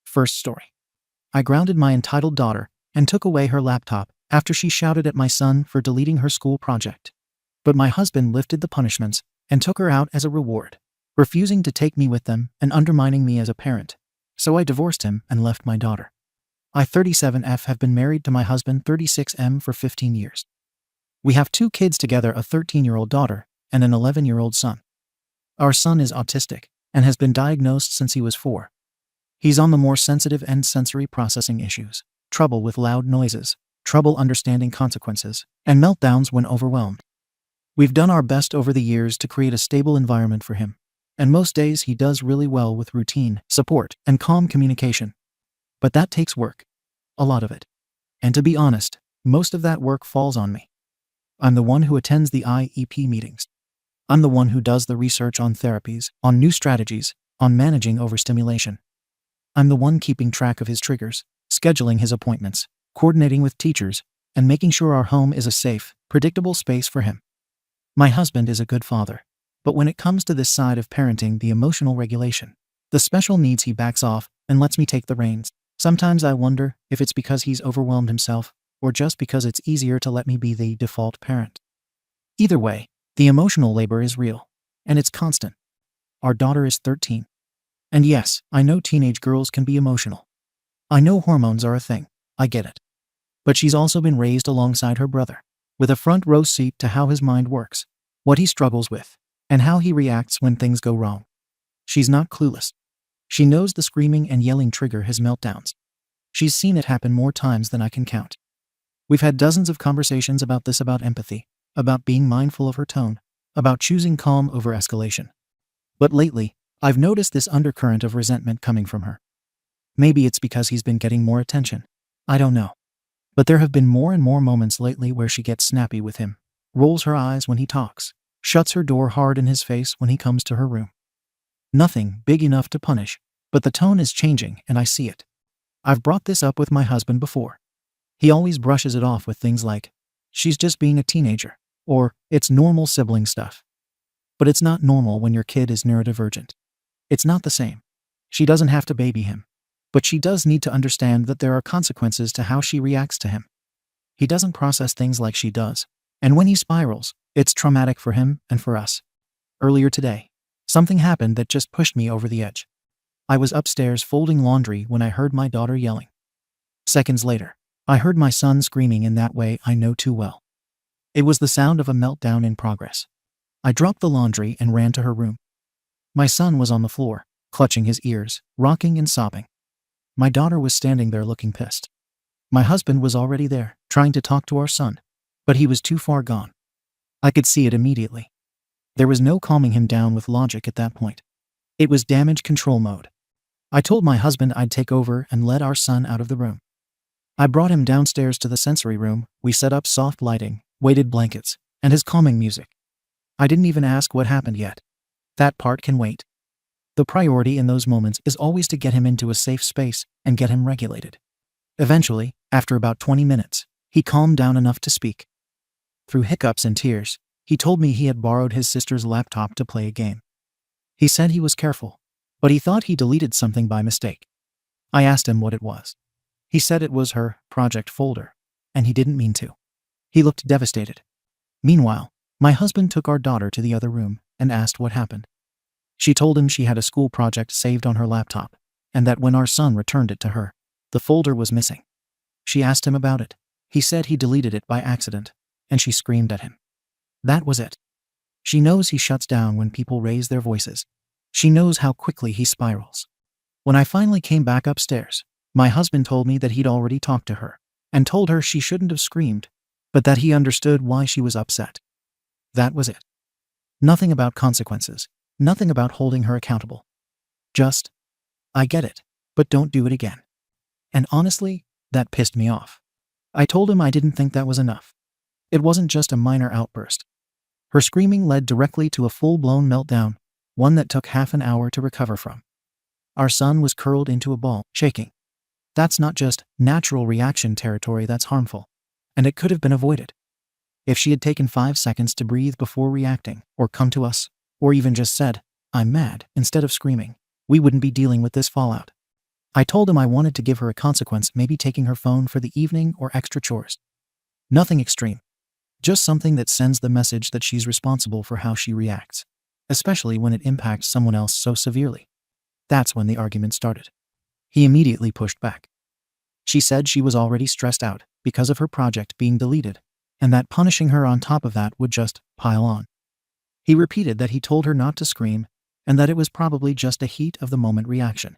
First story. I grounded my entitled daughter and took away her laptop after she shouted at my son for deleting her school project. But my husband lifted the punishments and took her out as a reward, refusing to take me with them and undermining me as a parent. So I divorced him and left my daughter. I 37F have been married to my husband 36M for 15 years. We have 2 kids together, a 13-year-old daughter and an 11-year-old son. Our son is autistic and has been diagnosed since he was 4. He's on the more sensitive end, sensory processing issues, trouble with loud noises, trouble understanding consequences, and meltdowns when overwhelmed. We've done our best over the years to create a stable environment for him, and most days he does really well with routine, support, and calm communication. But that takes work. A lot of it. And to be honest, most of that work falls on me. I'm the one who attends the IEP meetings. I'm the one who does the research on therapies, on new strategies, on managing overstimulation. I'm the one keeping track of his triggers, scheduling his appointments, coordinating with teachers, and making sure our home is a safe, predictable space for him. My husband is a good father, but when it comes to this side of parenting, the emotional regulation, the special needs, he backs off and lets me take the reins. Sometimes I wonder if it's because he's overwhelmed himself, or just because it's easier to let me be the default parent. Either way, the emotional labor is real, and it's constant. Our daughter is 13. And yes, I know teenage girls can be emotional. I know hormones are a thing, I get it. But she's also been raised alongside her brother, with a front row seat to how his mind works, what he struggles with, and how he reacts when things go wrong. She's not clueless. She knows the screaming and yelling trigger his meltdowns. She's seen it happen more times than I can count. We've had dozens of conversations about this, about empathy, about being mindful of her tone, about choosing calm over escalation. But lately, I've noticed this undercurrent of resentment coming from her. Maybe it's because he's been getting more attention. I don't know. But there have been more and more moments lately where she gets snappy with him, rolls her eyes when he talks, shuts her door hard in his face when he comes to her room. Nothing big enough to punish, but the tone is changing and I see it. I've brought this up with my husband before. He always brushes it off with things like, "She's just being a teenager," or "It's normal sibling stuff." But it's not normal when your kid is neurodivergent. It's not the same. She doesn't have to baby him. But she does need to understand that there are consequences to how she reacts to him. He doesn't process things like she does. And when he spirals, it's traumatic for him and for us. Earlier today, something happened that just pushed me over the edge. I was upstairs folding laundry when I heard my daughter yelling. Seconds later, I heard my son screaming in that way I know too well. It was the sound of a meltdown in progress. I dropped the laundry and ran to her room. My son was on the floor, clutching his ears, rocking and sobbing. My daughter was standing there looking pissed. My husband was already there, trying to talk to our son, but he was too far gone. I could see it immediately. There was no calming him down with logic at that point. It was damage control mode. I told my husband I'd take over and let our son out of the room. I brought him downstairs to the sensory room. We set up soft lighting, weighted blankets, and his calming music. I didn't even ask what happened yet. That part can wait. The priority in those moments is always to get him into a safe space and get him regulated. Eventually, after about 20 minutes, he calmed down enough to speak. Through hiccups and tears, he told me he had borrowed his sister's laptop to play a game. He said he was careful, but he thought he deleted something by mistake. I asked him what it was. He said it was her project folder, and he didn't mean to. He looked devastated. Meanwhile, my husband took our daughter to the other room and asked what happened. She told him she had a school project saved on her laptop, and that when our son returned it to her, the folder was missing. She asked him about it. He said he deleted it by accident, and she screamed at him. That was it. She knows he shuts down when people raise their voices. She knows how quickly he spirals. When I finally came back upstairs, my husband told me that he'd already talked to her and told her she shouldn't have screamed, but that he understood why she was upset. That was it. Nothing about consequences, nothing about holding her accountable. Just, "I get it, but don't do it again." And honestly, that pissed me off. I told him I didn't think that was enough. It wasn't just a minor outburst. Her screaming led directly to a full-blown meltdown, one that took half an hour to recover from. Our son was curled into a ball, shaking. That's not just natural reaction territory, that's harmful. And it could have been avoided. If she had taken 5 seconds to breathe before reacting, or come to us, or even just said, "I'm mad," instead of screaming, we wouldn't be dealing with this fallout. I told him I wanted to give her a consequence, maybe taking her phone for the evening or extra chores. Nothing extreme. Just something that sends the message that she's responsible for how she reacts, especially when it impacts someone else so severely. That's when the argument started. He immediately pushed back. She said she was already stressed out because of her project being deleted, and that punishing her on top of that would just pile on. He repeated that he told her not to scream and that it was probably just a heat of the moment reaction.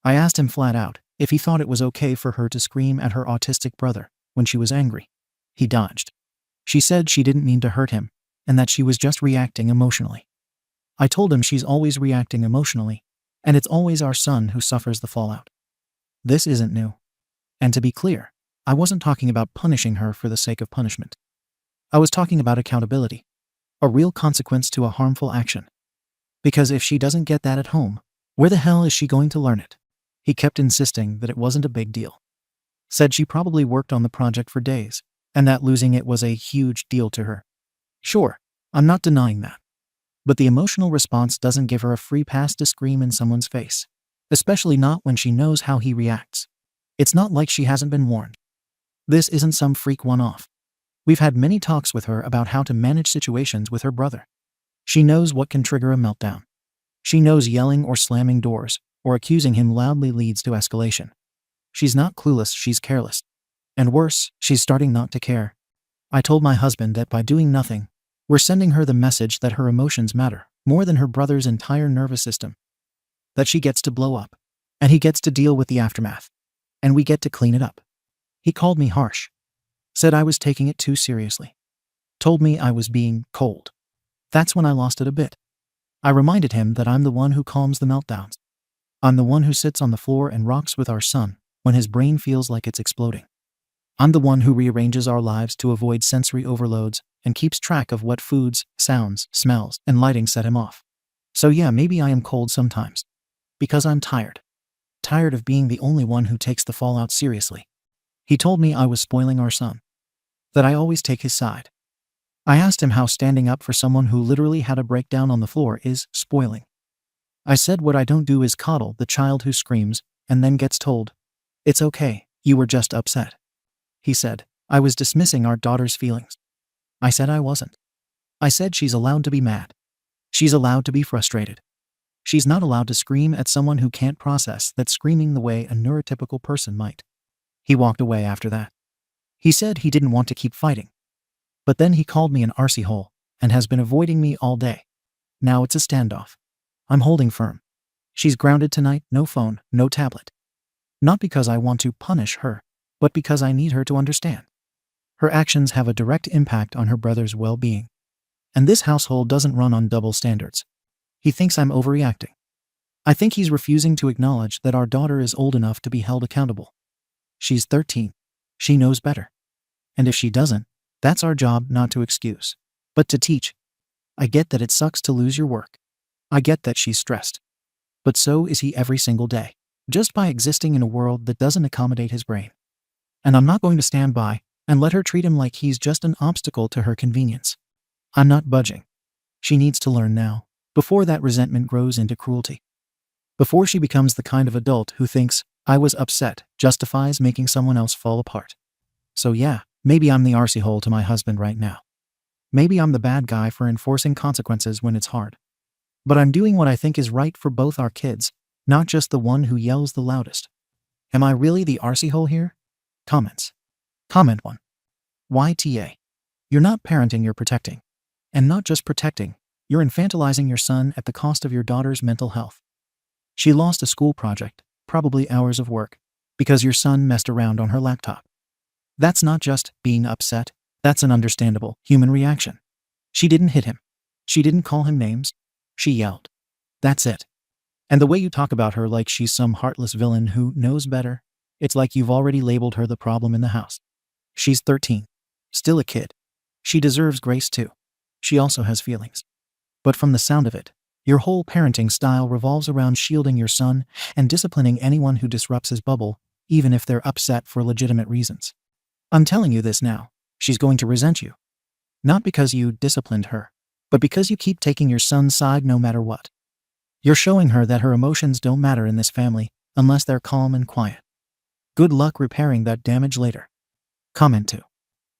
I asked him flat out if he thought it was okay for her to scream at her autistic brother when she was angry. He dodged. She said she didn't mean to hurt him and that she was just reacting emotionally. I told him she's always reacting emotionally, and it's always our son who suffers the fallout. This isn't new. And to be clear, I wasn't talking about punishing her for the sake of punishment. I was talking about accountability, a real consequence to a harmful action. Because if she doesn't get that at home, where the hell is she going to learn it? He kept insisting that it wasn't a big deal. Said she probably worked on the project for days, and that losing it was a huge deal to her. Sure, I'm not denying that. But the emotional response doesn't give her a free pass to scream in someone's face, especially not when she knows how he reacts. It's not like she hasn't been warned. This isn't some freak one-off. We've had many talks with her about how to manage situations with her brother. She knows what can trigger a meltdown. She knows yelling or slamming doors or accusing him loudly leads to escalation. She's not clueless, she's careless. And worse, she's starting not to care. I told my husband that by doing nothing, we're sending her the message that her emotions matter more than her brother's entire nervous system. That she gets to blow up, and he gets to deal with the aftermath, and we get to clean it up. He called me harsh. Said I was taking it too seriously. Told me I was being cold. That's when I lost it a bit. I reminded him that I'm the one who calms the meltdowns. I'm the one who sits on the floor and rocks with our son when his brain feels like it's exploding. I'm the one who rearranges our lives to avoid sensory overloads and keeps track of what foods, sounds, smells, and lighting set him off. So yeah, maybe I am cold sometimes. Because I'm tired. Tired of being the only one who takes the fallout seriously. He told me I was spoiling our son. That I always take his side. I asked him how standing up for someone who literally had a breakdown on the floor is spoiling. I said what I don't do is coddle the child who screams and then gets told, "It's okay, you were just upset." He said, I was dismissing our daughter's feelings. I said I wasn't. I said she's allowed to be mad. She's allowed to be frustrated. She's not allowed to scream at someone who can't process that screaming the way a neurotypical person might. He walked away after that. He said he didn't want to keep fighting. But then he called me an arsehole and has been avoiding me all day. Now it's a standoff. I'm holding firm. She's grounded tonight, no phone, no tablet. Not because I want to punish her, but because I need her to understand. Her actions have a direct impact on her brother's well-being. And this household doesn't run on double standards. He thinks I'm overreacting. I think he's refusing to acknowledge that our daughter is old enough to be held accountable. She's 13. She knows better. And if she doesn't, that's our job, not to excuse, but to teach. I get that it sucks to lose your work. I get that she's stressed. But so is he every single day, just by existing in a world that doesn't accommodate his brain. And I'm not going to stand by and let her treat him like he's just an obstacle to her convenience. I'm not budging. She needs to learn now, before that resentment grows into cruelty. Before she becomes the kind of adult who thinks, I was upset, justifies making someone else fall apart. So yeah, maybe I'm the arsehole to my husband right now. Maybe I'm the bad guy for enforcing consequences when it's hard. But I'm doing what I think is right for both our kids, not just the one who yells the loudest. Am I really the arsehole here? Comments. Comment 1. YTA. You're not parenting, you're protecting. And not just protecting, you're infantilizing your son at the cost of your daughter's mental health. She lost a school project, probably hours of work, because your son messed around on her laptop. That's not just being upset, that's an understandable human reaction. She didn't hit him. She didn't call him names. She yelled. That's it. And the way you talk about her like she's some heartless villain who knows better, it's like you've already labeled her the problem in the house. She's 13. Still a kid. She deserves grace too. She also has feelings. But from the sound of it, your whole parenting style revolves around shielding your son and disciplining anyone who disrupts his bubble, even if they're upset for legitimate reasons. I'm telling you this now, she's going to resent you. Not because you disciplined her, but because you keep taking your son's side no matter what. You're showing her that her emotions don't matter in this family, unless they're calm and quiet. Good luck repairing that damage later. Comment 2.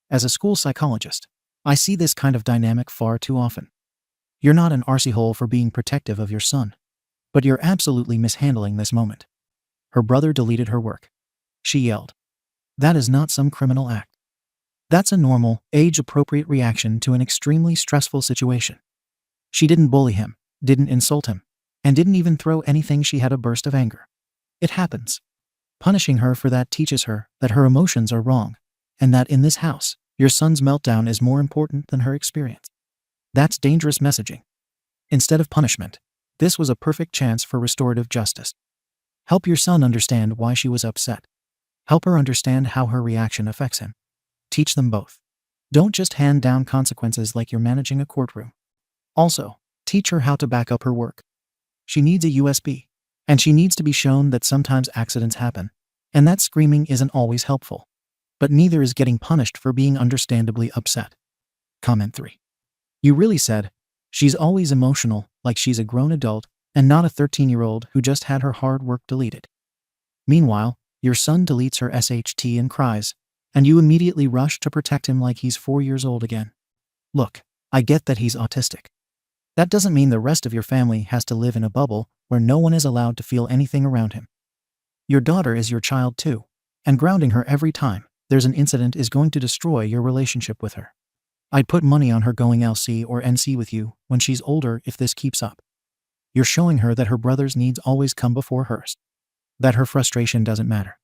As a school psychologist, I see this kind of dynamic far too often. You're not an arsehole for being protective of your son, but you're absolutely mishandling this moment. Her brother deleted her work. She yelled. That is not some criminal act. That's a normal, age-appropriate reaction to an extremely stressful situation. She didn't bully him, didn't insult him, and didn't even throw anything. She had a burst of anger. It happens. Punishing her for that teaches her that her emotions are wrong, and that in this house, your son's meltdown is more important than her experience. That's dangerous messaging. Instead of punishment, this was a perfect chance for restorative justice. Help your son understand why she was upset. Help her understand how her reaction affects him. Teach them both. Don't just hand down consequences like you're managing a courtroom. Also, teach her how to back up her work. She needs a USB, and she needs to be shown that sometimes accidents happen, and that screaming isn't always helpful. But neither is getting punished for being understandably upset. Comment 3. You really said, she's always emotional, like she's a grown adult, and not a 13-year-old who just had her hard work deleted. Meanwhile, your son deletes her SHT and cries, and you immediately rush to protect him like he's 4 years old again. Look, I get that he's autistic. That doesn't mean the rest of your family has to live in a bubble where no one is allowed to feel anything around him. Your daughter is your child too, and grounding her every time there's an incident is going to destroy your relationship with her. I'd put money on her going LC or NC with you when she's older if this keeps up. You're showing her that her brother's needs always come before hers. That her frustration doesn't matter.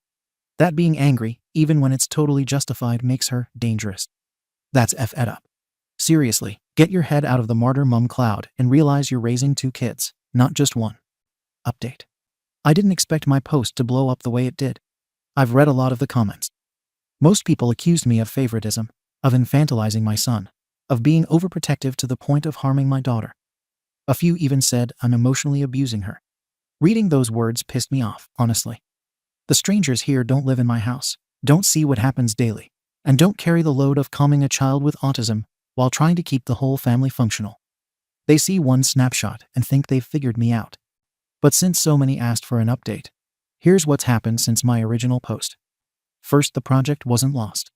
That being angry, even when it's totally justified, makes her dangerous. That's F-ed up. Seriously, get your head out of the martyr mum cloud and realize you're raising 2 kids, not just one. Update. I didn't expect my post to blow up the way it did. I've read a lot of the comments. Most people accused me of favoritism, of infantilizing my son, of being overprotective to the point of harming my daughter. A few even said I'm emotionally abusing her. Reading those words pissed me off, honestly. The strangers here don't live in my house, don't see what happens daily, and don't carry the load of calming a child with autism while trying to keep the whole family functional. They see one snapshot and think they've figured me out. But since so many asked for an update, here's what's happened since my original post. First, the project wasn't lost.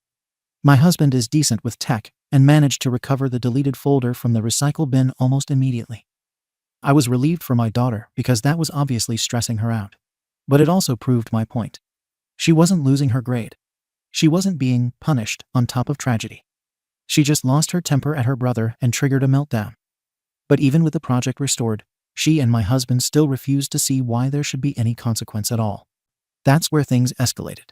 My husband is decent with tech and managed to recover the deleted folder from the recycle bin almost immediately. I was relieved for my daughter because that was obviously stressing her out. But it also proved my point. She wasn't losing her grade. She wasn't being punished on top of tragedy. She just lost her temper at her brother and triggered a meltdown. But even with the project restored, she and my husband still refused to see why there should be any consequence at all. That's where things escalated.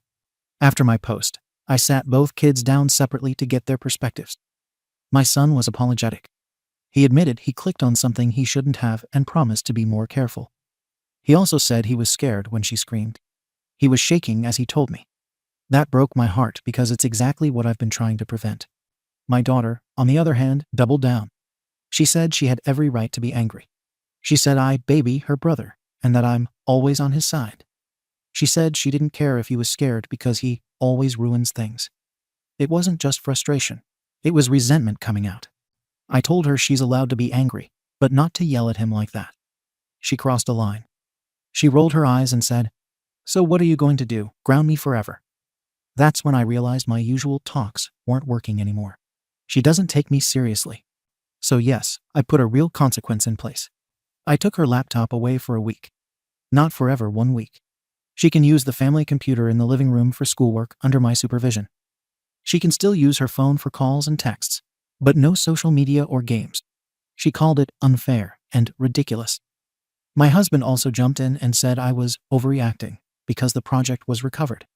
After my post, I sat both kids down separately to get their perspectives. My son was apologetic. He admitted he clicked on something he shouldn't have and promised to be more careful. He also said he was scared when she screamed. He was shaking as he told me. That broke my heart because it's exactly what I've been trying to prevent. My daughter, on the other hand, doubled down. She said she had every right to be angry. She said I baby her brother and that I'm always on his side. She said she didn't care if he was scared because he always ruins things. It wasn't just frustration. It was resentment coming out. I told her she's allowed to be angry, but not to yell at him like that. She crossed a line. She rolled her eyes and said, "So what are you going to do, ground me forever?" That's when I realized my usual talks weren't working anymore. She doesn't take me seriously. So yes, I put a real consequence in place. I took her laptop away for a week. Not forever, 1 week. She can use the family computer in the living room for schoolwork under my supervision. She can still use her phone for calls and texts, but no social media or games. She called it unfair and ridiculous. My husband also jumped in and said I was overreacting because the project was recovered.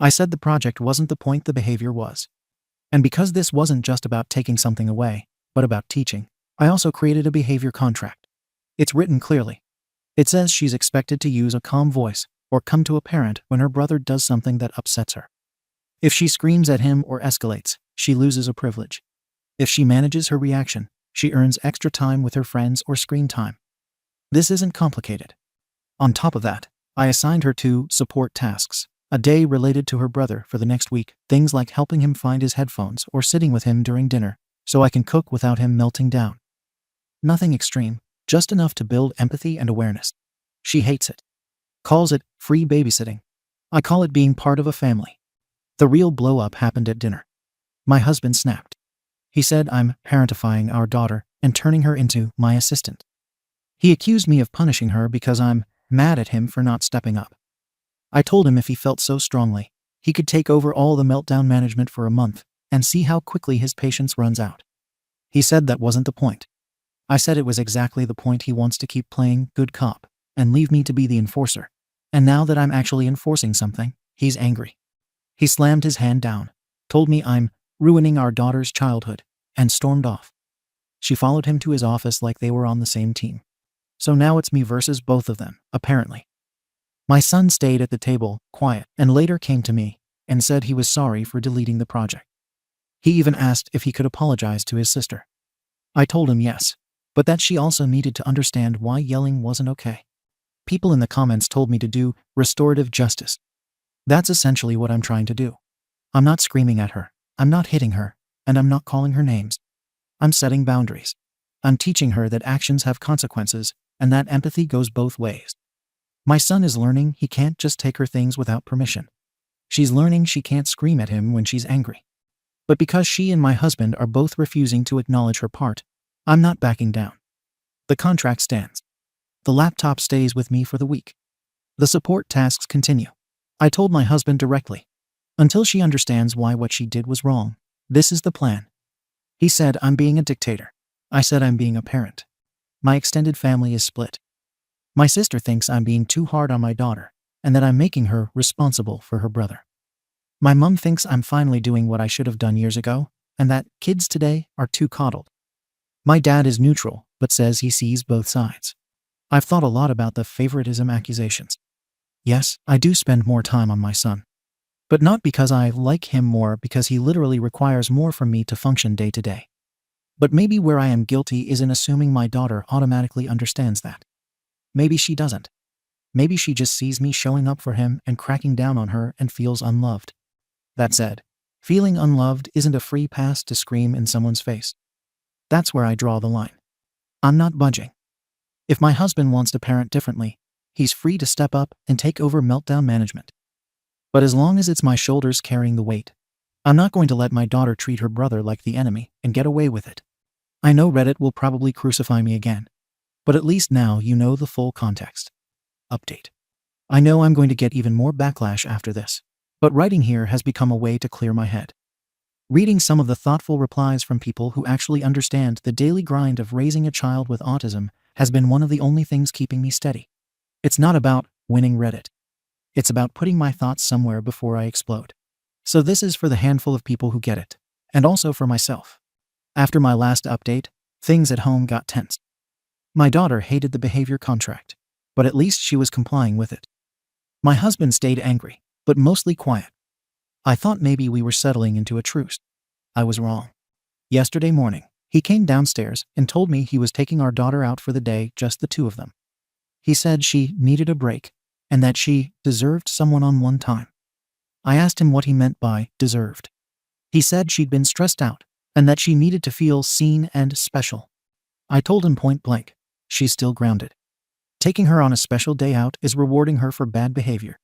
I said the project wasn't the point, the behavior was. And because this wasn't just about taking something away, but about teaching, I also created a behavior contract. It's written clearly. It says she's expected to use a calm voice or come to a parent when her brother does something that upsets her. If she screams at him or escalates, she loses a privilege. If she manages her reaction, she earns extra time with her friends or screen time. This isn't complicated. On top of that, I assigned her 2 support tasks, a day related to her brother for the next week, things like helping him find his headphones or sitting with him during dinner, so I can cook without him melting down. Nothing extreme, just enough to build empathy and awareness. She hates it. calls it free babysitting. I call it being part of a family. The real blow-up happened at dinner. My husband snapped. He said I'm parentifying our daughter and turning her into my assistant. He accused me of punishing her because I'm mad at him for not stepping up. I told him if he felt so strongly, he could take over all the meltdown management for a month and see how quickly his patience runs out. He said that wasn't the point. I said it was exactly the point. He wants to keep playing good cop and leave me to be the enforcer. And now that I'm actually enforcing something, he's angry. He slammed his hand down, told me I'm ruining our daughter's childhood, and stormed off. She followed him to his office like they were on the same team. So now it's me versus both of them, apparently. My son stayed at the table, quiet, and later came to me and said he was sorry for deleting the project. He even asked if he could apologize to his sister. I told him yes, but that she also needed to understand why yelling wasn't okay. People in the comments told me to do restorative justice. That's essentially what I'm trying to do. I'm not screaming at her, I'm not hitting her, and I'm not calling her names. I'm setting boundaries. I'm teaching her that actions have consequences and that empathy goes both ways. My son is learning he can't just take her things without permission. She's learning she can't scream at him when she's angry. But because she and my husband are both refusing to acknowledge her part, I'm not backing down. The contract stands. The laptop stays with me for the week. The support tasks continue. I told my husband directly. Until she understands why what she did was wrong, this is the plan. He said I'm being a dictator. I said I'm being a parent. My extended family is split. My sister thinks I'm being too hard on my daughter and that I'm making her responsible for her brother. My mom thinks I'm finally doing what I should have done years ago and that kids today are too coddled. My dad is neutral but says he sees both sides. I've thought a lot about the favoritism accusations. Yes, I do spend more time on my son. But not because I like him more, because he literally requires more from me to function day to day. But maybe where I am guilty is in assuming my daughter automatically understands that. Maybe she doesn't. Maybe she just sees me showing up for him and cracking down on her and feels unloved. That said, feeling unloved isn't a free pass to scream in someone's face. That's where I draw the line. I'm not budging. If my husband wants to parent differently, he's free to step up and take over meltdown management. But as long as it's my shoulders carrying the weight, I'm not going to let my daughter treat her brother like the enemy and get away with it. I know Reddit will probably crucify me again, but at least now you know the full context. Update. I know I'm going to get even more backlash after this, but writing here has become a way to clear my head. Reading some of the thoughtful replies from people who actually understand the daily grind of raising a child with autism has been one of the only things keeping me steady. It's not about winning Reddit. It's about putting my thoughts somewhere before I explode. So this is for the handful of people who get it, and also for myself. After my last update, things at home got tense. My daughter hated the behavior contract, but at least she was complying with it. My husband stayed angry, but mostly quiet. I thought maybe we were settling into a truce. I was wrong. Yesterday morning, he came downstairs and told me he was taking our daughter out for the day, just the two of them. He said she needed a break and that she deserved someone on one time. I asked him what he meant by deserved. He said she'd been stressed out and that she needed to feel seen and special. I told him point blank, she's still grounded. Taking her on a special day out is rewarding her for bad behavior.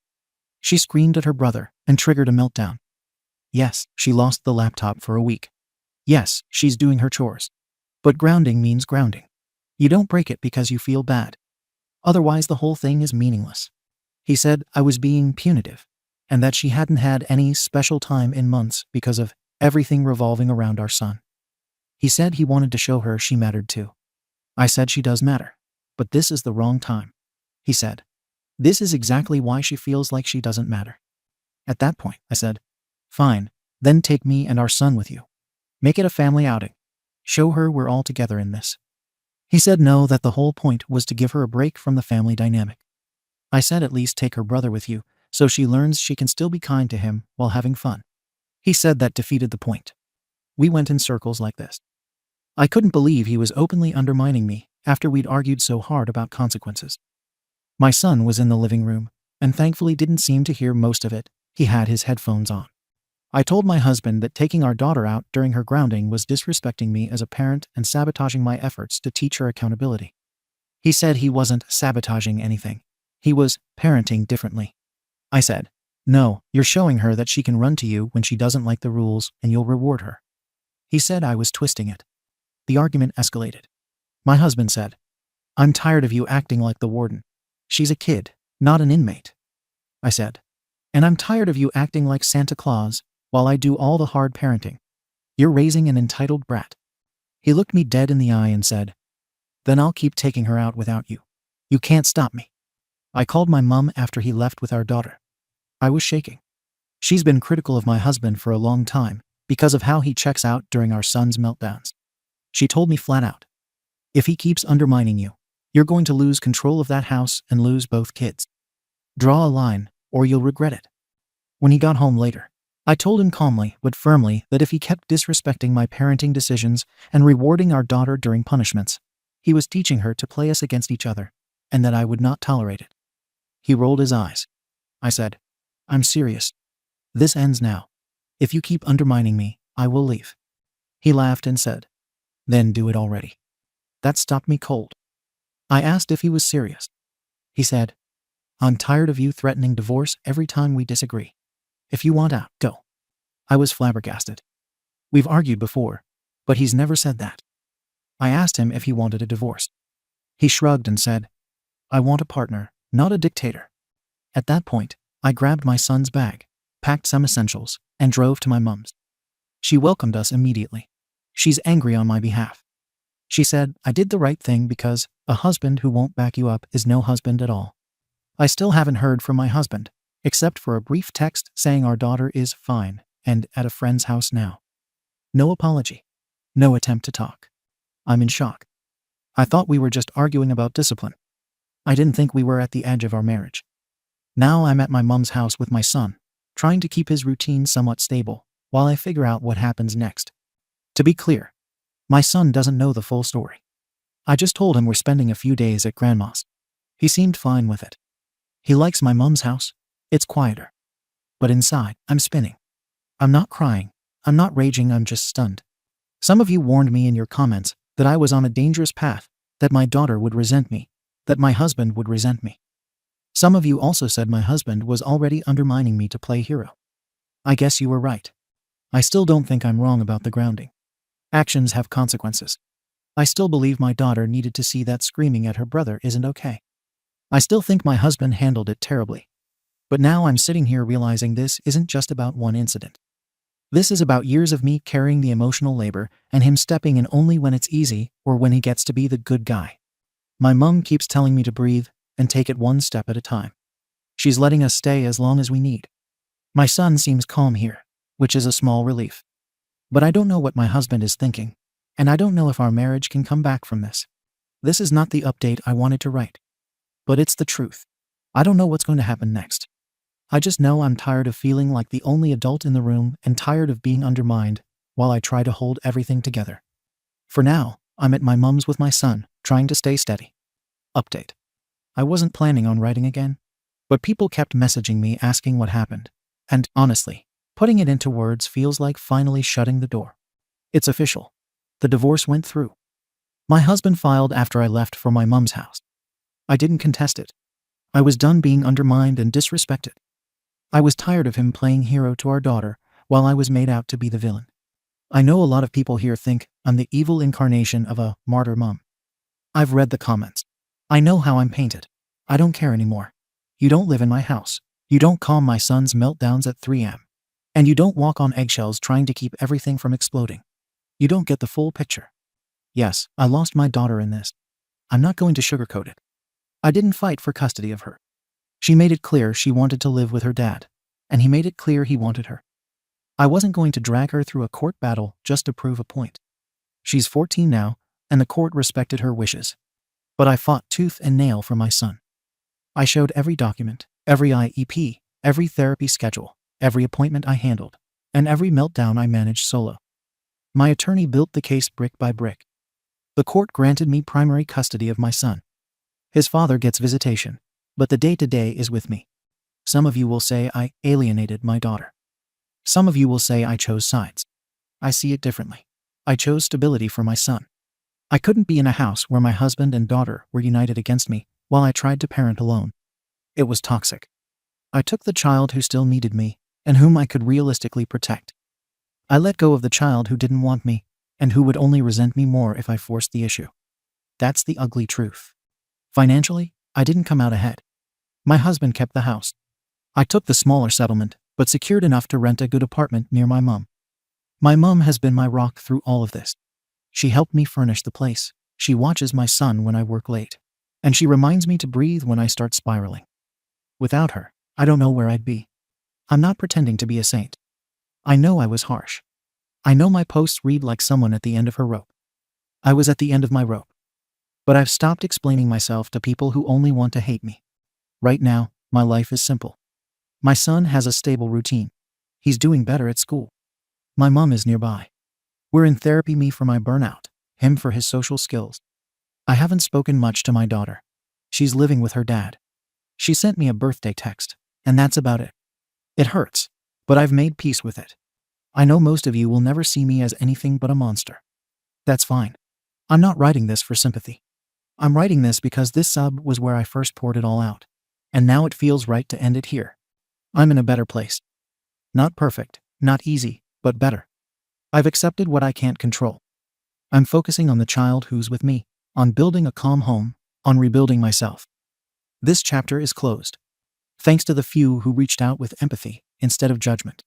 She screamed at her brother and triggered a meltdown. Yes, she lost the laptop for a week. Yes, she's doing her chores. But grounding means grounding. You don't break it because you feel bad. Otherwise the whole thing is meaningless. He said I was being punitive, and that she hadn't had any special time in months because of everything revolving around our son. He said he wanted to show her she mattered too. I said she does matter, but this is the wrong time. He said, this is exactly why she feels like she doesn't matter. At that point, I said, fine, then take me and our son with you. Make it a family outing. Show her we're all together in this. He said no, that the whole point was to give her a break from the family dynamic. I said at least take her brother with you, so she learns she can still be kind to him while having fun. He said that defeated the point. We went in circles like this. I couldn't believe he was openly undermining me after we'd argued so hard about consequences. My son was in the living room, and thankfully didn't seem to hear most of it. He had his headphones on. I told my husband that taking our daughter out during her grounding was disrespecting me as a parent and sabotaging my efforts to teach her accountability. He said he wasn't sabotaging anything. He was parenting differently. I said, "No, you're showing her that she can run to you when she doesn't like the rules and you'll reward her." He said I was twisting it. The argument escalated. My husband said, "I'm tired of you acting like the warden. She's a kid, not an inmate." I said, "And I'm tired of you acting like Santa Claus while I do all the hard parenting. You're raising an entitled brat." He looked me dead in the eye and said, "Then I'll keep taking her out without you. You can't stop me." I called my mom after he left with our daughter. I was shaking. She's been critical of my husband for a long time because of how he checks out during our son's meltdowns. She told me flat out, "If he keeps undermining you, you're going to lose control of that house and lose both kids. Draw a line, or you'll regret it." When he got home later, I told him calmly but firmly that if he kept disrespecting my parenting decisions and rewarding our daughter during punishments, he was teaching her to play us against each other, and that I would not tolerate it. He rolled his eyes. I said, "I'm serious. This ends now. If you keep undermining me, I will leave." He laughed and said, "Then do it already." That stopped me cold. I asked if he was serious. He said, "I'm tired of you threatening divorce every time we disagree. If you want out, go." I was flabbergasted. We've argued before, but he's never said that. I asked him if he wanted a divorce. He shrugged and said, "I want a partner, not a dictator." At that point, I grabbed my son's bag, packed some essentials, and drove to my mom's. She welcomed us immediately. She's angry on my behalf. She said I did the right thing because a husband who won't back you up is no husband at all. I still haven't heard from my husband, except for a brief text saying our daughter is fine and at a friend's house now. No apology. No attempt to talk. I'm in shock. I thought we were just arguing about discipline. I didn't think we were at the edge of our marriage. Now I'm at my mom's house with my son, trying to keep his routine somewhat stable while I figure out what happens next. To be clear, my son doesn't know the full story. I just told him we're spending a few days at Grandma's. He seemed fine with it. He likes my mom's house. It's quieter. But inside, I'm spinning. I'm not crying. I'm not raging. I'm just stunned. Some of you warned me in your comments that I was on a dangerous path, that my daughter would resent me, that my husband would resent me. Some of you also said my husband was already undermining me to play hero. I guess you were right. I still don't think I'm wrong about the grounding. Actions have consequences. I still believe my daughter needed to see that screaming at her brother isn't okay. I still think my husband handled it terribly. But now I'm sitting here realizing this isn't just about one incident. This is about years of me carrying the emotional labor and him stepping in only when it's easy or when he gets to be the good guy. My mom keeps telling me to breathe and take it one step at a time. She's letting us stay as long as we need. My son seems calm here, which is a small relief. But I don't know what my husband is thinking, and I don't know if our marriage can come back from this. This is not the update I wanted to write. But it's the truth. I don't know what's going to happen next. I just know I'm tired of feeling like the only adult in the room and tired of being undermined while I try to hold everything together. For now, I'm at my mom's with my son, trying to stay steady. Update. I wasn't planning on writing again, but people kept messaging me asking what happened, and honestly, putting it into words feels like finally shutting the door. It's official. The divorce went through. My husband filed after I left for my mom's house. I didn't contest it. I was done being undermined and disrespected. I was tired of him playing hero to our daughter while I was made out to be the villain. I know a lot of people here think I'm the evil incarnation of a martyr mom. I've read the comments. I know how I'm painted. I don't care anymore. You don't live in my house. You don't calm my son's meltdowns at 3 a.m. And you don't walk on eggshells trying to keep everything from exploding. You don't get the full picture. Yes, I lost my daughter in this. I'm not going to sugarcoat it. I didn't fight for custody of her. She made it clear she wanted to live with her dad, and he made it clear he wanted her. I wasn't going to drag her through a court battle just to prove a point. She's 14 now, and the court respected her wishes. But I fought tooth and nail for my son. I showed every document, every IEP, every therapy schedule, every appointment I handled, and every meltdown I managed solo. My attorney built the case brick by brick. The court granted me primary custody of my son. His father gets visitation, but the day-to-day is with me. Some of you will say I alienated my daughter. Some of you will say I chose sides. I see it differently. I chose stability for my son. I couldn't be in a house where my husband and daughter were united against me while I tried to parent alone. It was toxic. I took the child who still needed me, and whom I could realistically protect. I let go of the child who didn't want me, and who would only resent me more if I forced the issue. That's the ugly truth. Financially, I didn't come out ahead. My husband kept the house. I took the smaller settlement, but secured enough to rent a good apartment near my mom. My mom has been my rock through all of this. She helped me furnish the place. She watches my son when I work late. And she reminds me to breathe when I start spiraling. Without her, I don't know where I'd be. I'm not pretending to be a saint. I know I was harsh. I know my posts read like someone at the end of her rope. I was at the end of my rope. But I've stopped explaining myself to people who only want to hate me. Right now, my life is simple. My son has a stable routine. He's doing better at school. My mom is nearby. We're in therapy, me for my burnout, him for his social skills. I haven't spoken much to my daughter. She's living with her dad. She sent me a birthday text, and that's about it. It hurts, but I've made peace with it. I know most of you will never see me as anything but a monster. That's fine. I'm not writing this for sympathy. I'm writing this because this sub was where I first poured it all out, and now it feels right to end it here. I'm in a better place. Not perfect, not easy, but better. I've accepted what I can't control. I'm focusing on the child who's with me, on building a calm home, on rebuilding myself. This chapter is closed. Thanks to the few who reached out with empathy instead of judgment.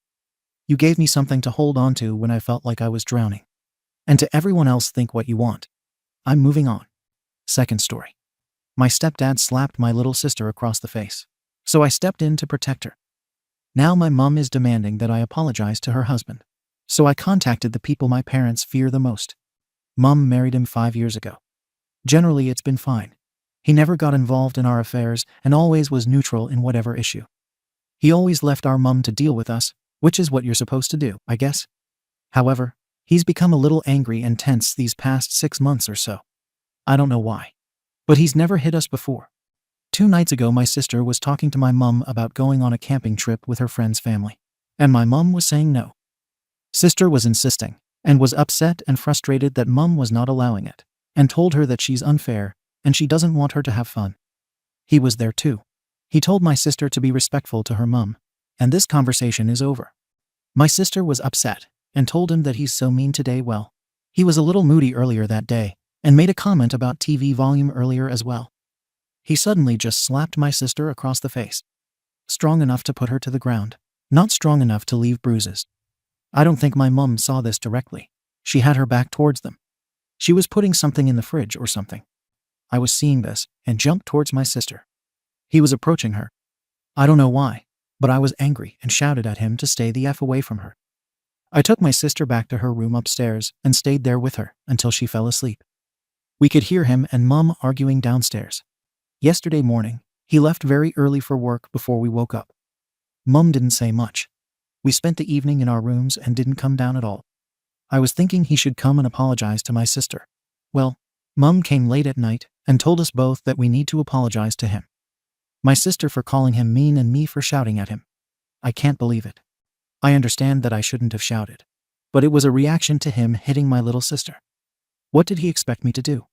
You gave me something to hold on to when I felt like I was drowning. And to everyone else, think what you want. I'm moving on. Second story. My stepdad slapped my little sister across the face, so I stepped in to protect her. Now my mom is demanding that I apologize to her husband, so I contacted the people my parents fear the most. Mom married him 5 years ago. Generally, it's been fine. He never got involved in our affairs and always was neutral in whatever issue. He always left our mom to deal with us, which is what you're supposed to do, I guess. However, he's become a little angry and tense these past 6 months or so. I don't know why. But he's never hit us before. 2 nights ago, my sister was talking to my mom about going on a camping trip with her friend's family, and my mom was saying no. Sister was insisting, and was upset and frustrated that mom was not allowing it, and told her that she's unfair, and she doesn't want her to have fun. He was there too. He told my sister to be respectful to her mom, and this conversation is over. My sister was upset, and told him that he's so mean today. Well, he was a little moody earlier that day, and made a comment about TV volume earlier as well. He suddenly just slapped my sister across the face. Strong enough to put her to the ground, not strong enough to leave bruises. I don't think my mom saw this directly. She had her back towards them. She was putting something in the fridge or something. I was seeing this and jumped towards my sister. He was approaching her. I don't know why, but I was angry and shouted at him to stay the F away from her. I took my sister back to her room upstairs and stayed there with her until she fell asleep. We could hear him and Mom arguing downstairs. Yesterday morning, he left very early for work before we woke up. Mom didn't say much. We spent the evening in our rooms and didn't come down at all. I was thinking he should come and apologize to my sister. Well, Mom came late at night and told us both that we need to apologize to him. My sister for calling him mean and me for shouting at him. I can't believe it. I understand that I shouldn't have shouted, but it was a reaction to him hitting my little sister. What did he expect me to do?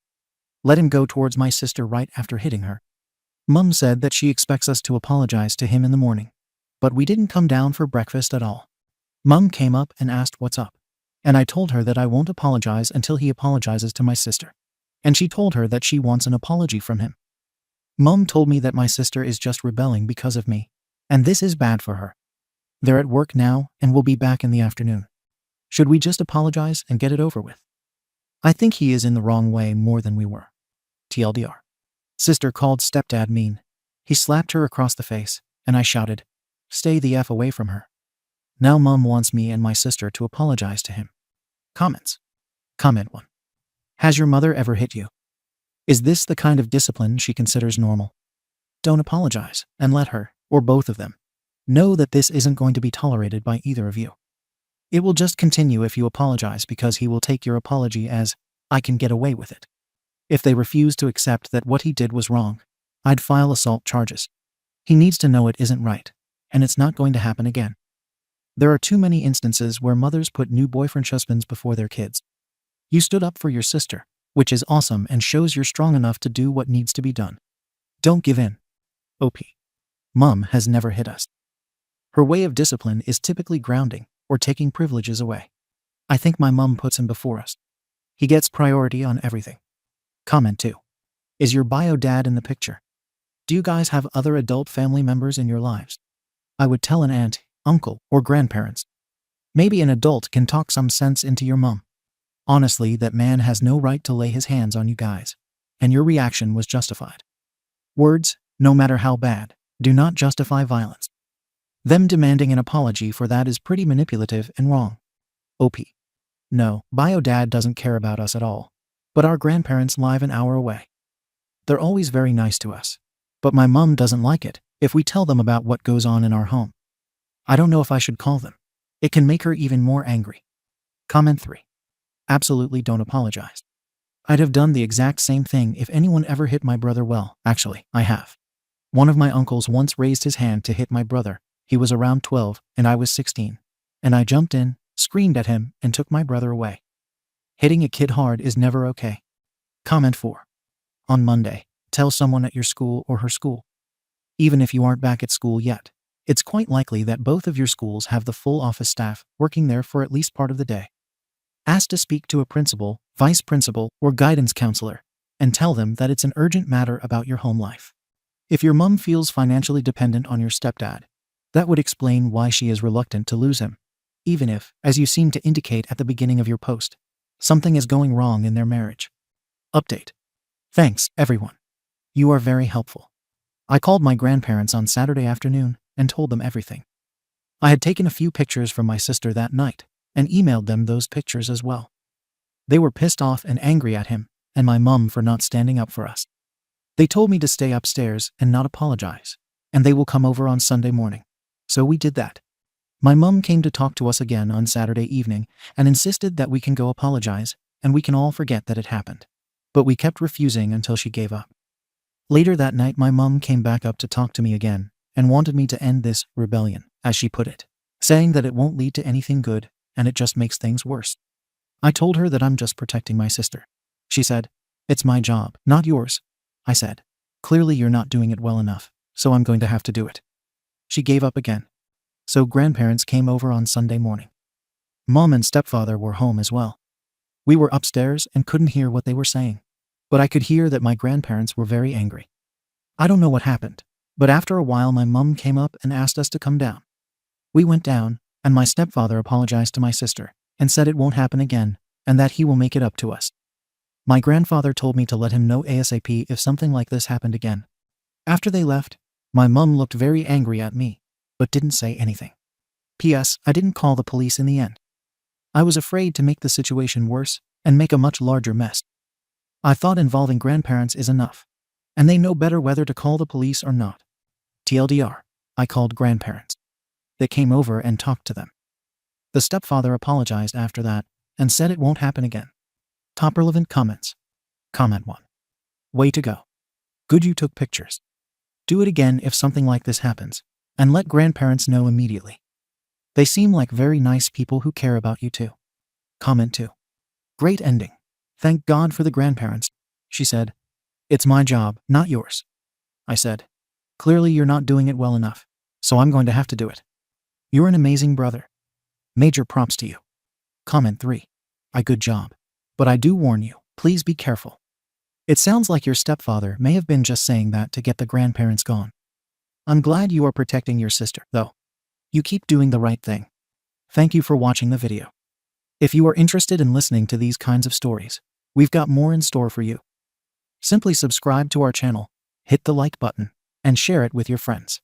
Let him go towards my sister right after hitting her? Mom said that she expects us to apologize to him in the morning, but we didn't come down for breakfast at all. Mom came up and asked what's up, and I told her that I won't apologize until he apologizes to my sister, and she told her that she wants an apology from him. Mom told me that my sister is just rebelling because of me, and this is bad for her. They're at work now and will be back in the afternoon. Should we just apologize and get it over with? I think he is in the wrong way more than we were. TLDR. Sister called stepdad mean. He slapped her across the face, and I shouted, "Stay the F away from her." Now Mom wants me and my sister to apologize to him. Comments. Comment 1. Has your mother ever hit you? Is this the kind of discipline she considers normal? Don't apologize, and let her, or both of them, know that this isn't going to be tolerated by either of you. It will just continue if you apologize, because he will take your apology as, "I can get away with it." If they refuse to accept that what he did was wrong, I'd file assault charges. He needs to know it isn't right, and it's not going to happen again. There are too many instances where mothers put new boyfriend husbands before their kids. You stood up for your sister, which is awesome and shows you're strong enough to do what needs to be done. Don't give in. OP. Mom has never hit us. Her way of discipline is typically grounding or taking privileges away. I think my mom puts him before us. He gets priority on everything. Comment 2. Is your bio dad in the picture? Do you guys have other adult family members in your lives? I would tell an aunt, uncle, or grandparents. Maybe an adult can talk some sense into your mom. Honestly, that man has no right to lay his hands on you guys. And your reaction was justified. Words, no matter how bad, do not justify violence. Them demanding an apology for that is pretty manipulative and wrong. OP. No, bio dad doesn't care about us at all. But our grandparents live an hour away. They're always very nice to us. But my mom doesn't like it if we tell them about what goes on in our home. I don't know if I should call them. It can make her even more angry. Comment 3. Absolutely don't apologize. I'd have done the exact same thing if anyone ever hit my brother. Well, actually, I have. One of my uncles once raised his hand to hit my brother. He was around 12 and I was 16. And I jumped in, screamed at him, and took my brother away. Hitting a kid hard is never okay. Comment 4. On Monday, tell someone at your school or her school. Even if you aren't back at school yet, it's quite likely that both of your schools have the full office staff working there for at least part of the day. Ask to speak to a principal, vice principal, or guidance counselor, and tell them that it's an urgent matter about your home life. If your mom feels financially dependent on your stepdad, that would explain why she is reluctant to lose him, even if, as you seem to indicate at the beginning of your post, something is going wrong in their marriage. Update. Thanks, everyone. You are very helpful. I called my grandparents on Saturday afternoon and told them everything. I had taken a few pictures from my sister that night and emailed them those pictures as well. They were pissed off and angry at him and my mom for not standing up for us. They told me to stay upstairs and not apologize, and they will come over on Sunday morning. So we did that. My mom came to talk to us again on Saturday evening and insisted that we can go apologize and we can all forget that it happened. But we kept refusing until she gave up. Later that night, my mom came back up to talk to me again and wanted me to end this rebellion, as she put it, saying that it won't lead to anything good and it just makes things worse. I told her that I'm just protecting my sister. She said, "It's my job, not yours." I said, "Clearly you're not doing it well enough, so I'm going to have to do it." She gave up again. So grandparents came over on Sunday morning. Mom and stepfather were home as well. We were upstairs and couldn't hear what they were saying, but I could hear that my grandparents were very angry. I don't know what happened, but after a while my mom came up and asked us to come down. We went down, and my stepfather apologized to my sister and said it won't happen again and that he will make it up to us. My grandfather told me to let him know ASAP if something like this happened again. After they left, my mom looked very angry at me, but didn't say anything. P.S. I didn't call the police in the end. I was afraid to make the situation worse and make a much larger mess. I thought involving grandparents is enough, and they know better whether to call the police or not. TLDR, I called grandparents. They came over and talked to them. The stepfather apologized after that and said it won't happen again. Top relevant comments. Comment 1. Way to go. Good you took pictures. Do it again if something like this happens, and let grandparents know immediately. They seem like very nice people who care about you too. Comment 2. Great ending. Thank God for the grandparents. She said, "It's my job, not yours." I said, "Clearly you're not doing it well enough, so I'm going to have to do it." You're an amazing brother. Major props to you. Comment 3. Good job. But I do warn you, please be careful. It sounds like your stepfather may have been just saying that to get the grandparents gone. I'm glad you are protecting your sister, though. You keep doing the right thing. Thank you for watching the video. If you are interested in listening to these kinds of stories, we've got more in store for you. Simply subscribe to our channel, hit the like button, and share it with your friends.